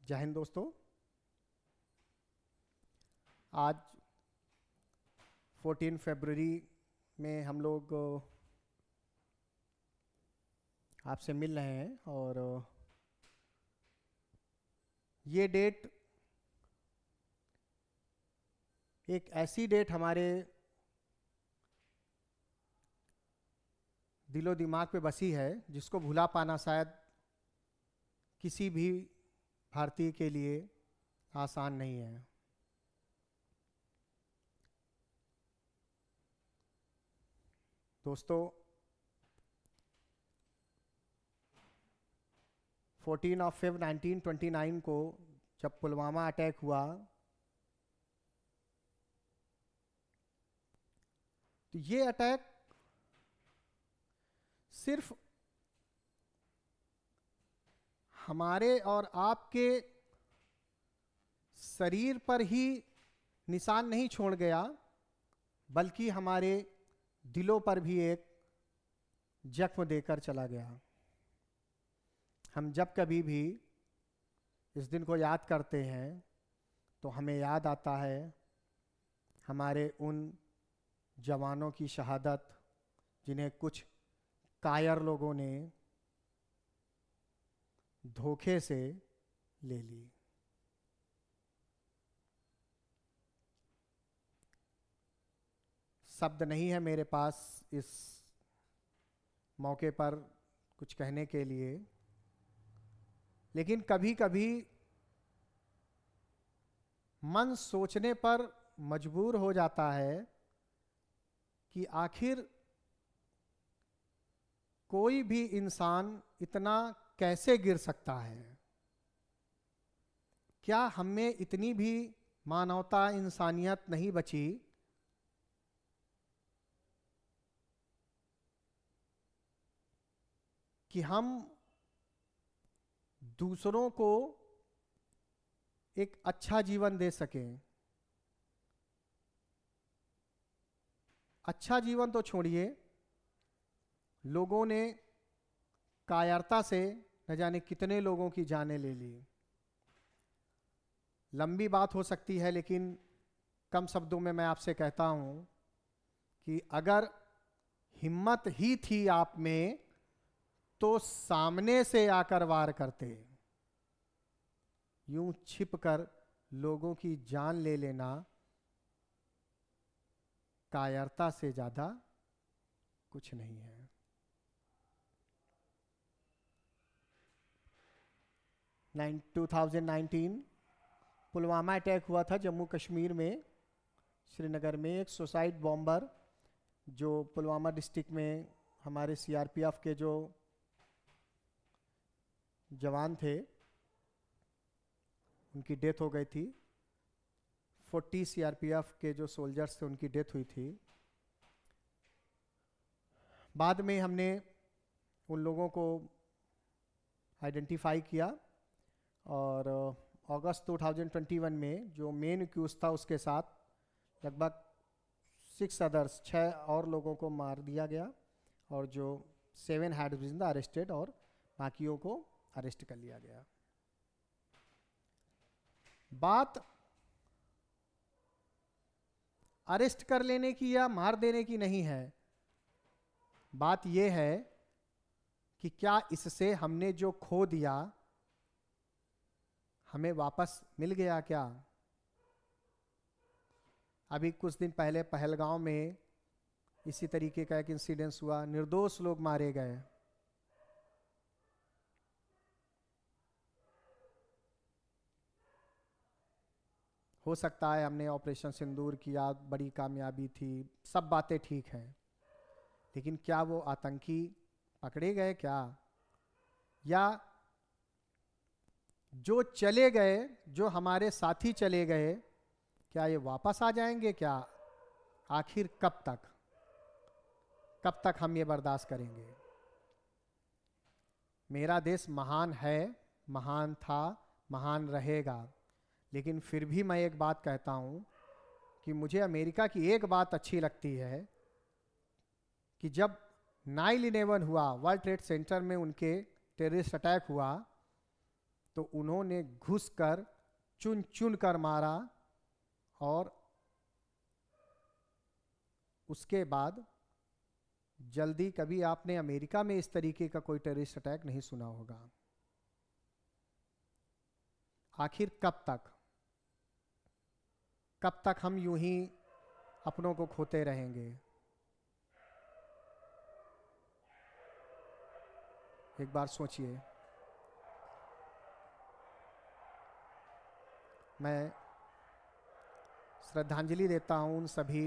जय हिंद दोस्तों। आज 14 फरवरी में हम लोग आपसे मिल रहे हैं और ये डेट एक ऐसी डेट हमारे दिलो दिमाग पे बसी है जिसको भुला पाना शायद किसी भी भारतीय के लिए आसान नहीं है। दोस्तों, 14 फरवरी 1929 को जब पुलवामा अटैक हुआ तो ये अटैक सिर्फ हमारे और आपके शरीर पर ही निशान नहीं छोड़ गया, बल्कि हमारे दिलों पर भी एक जख्म देकर चला गया। हम जब कभी भी इस दिन को याद करते हैं तो हमें याद आता है हमारे उन जवानों की शहादत जिन्हें कुछ कायर लोगों ने धोखे से ले ली। शब्द नहीं है मेरे पास इस मौके पर कुछ कहने के लिए, लेकिन कभी कभी मन सोचने पर मजबूर हो जाता है कि आखिर कोई भी इंसान इतना कैसे गिर सकता है। क्या हमें इतनी भी मानवता, इंसानियत नहीं बची कि हम दूसरों को एक अच्छा जीवन दे सकें। अच्छा जीवन तो छोड़िए, लोगों ने कायरता से न जाने कितने लोगों की जानें ले ली। लंबी बात हो सकती है, लेकिन कम शब्दों में मैं आपसे कहता हूं कि अगर हिम्मत ही थी आप में तो सामने से आकर वार करते। यूं छिपकर लोगों की जान ले लेना कायरता से ज्यादा कुछ नहीं है। नाइन 2019 पुलवामा अटैक हुआ था जम्मू कश्मीर में, श्रीनगर में। एक सुसाइड बॉम्बर जो पुलवामा डिस्ट्रिक्ट में हमारे सीआरपीएफ के जो जवान थे उनकी डेथ हो गई थी। 40 सीआरपीएफ के जो सोल्जर्स थे उनकी डेथ हुई थी। बाद में हमने उन लोगों को आइडेंटिफाई किया और अगस्त 2021 में जो मेन एक्यूज था उसके साथ लगभग 6 और लोगों को मार दिया गया और जो 7 हैड बीन अरेस्टेड और बाकियों को अरेस्ट कर लिया गया। बात अरेस्ट कर लेने की या मार देने की नहीं है, बात यह है कि क्या इससे हमने जो खो दिया हमें वापस मिल गया क्या। अभी कुछ दिन पहले पहलगांव में इसी तरीके का एक इंसिडेंस हुआ, निर्दोष लोग मारे गए। हो सकता है हमने ऑपरेशन सिंदूर किया, बड़ी कामयाबी थी, सब बातें ठीक हैं, लेकिन क्या वो आतंकी पकड़े गए क्या? या जो चले गए, जो हमारे साथी चले गए, क्या ये वापस आ जाएंगे क्या? आखिर कब तक हम ये बर्दाश्त करेंगे? मेरा देश महान है, महान था, महान रहेगा, लेकिन फिर भी मैं एक बात कहता हूं कि मुझे अमेरिका की एक बात अच्छी लगती है कि जब 9/11 हुआ, वर्ल्ड ट्रेड सेंटर में उनके टेररिस्ट अटैक हुआ, तो उन्होंने घुसकर चुन चुन कर मारा, और उसके बाद जल्दी कभी आपने अमेरिका में इस तरीके का कोई टेररिस्ट अटैक नहीं सुना होगा। आखिर कब तक हम यूं ही अपनों को खोते रहेंगे? एक बार सोचिए। मैं श्रद्धांजलि देता हूं उन सभी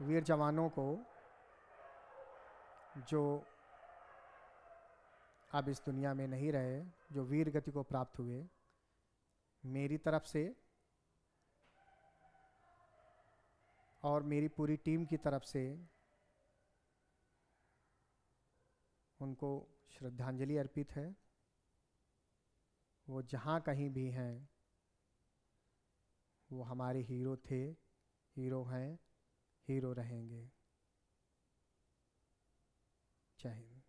वीर जवानों को जो अब इस दुनिया में नहीं रहे, जो वीर गति को प्राप्त हुए। मेरी तरफ से और मेरी पूरी टीम की तरफ से उनको श्रद्धांजलि अर्पित है। वो जहाँ कहीं भी हैं, वो हमारे हीरो थे, हीरो हैं, हीरो रहेंगे। जय हिंद।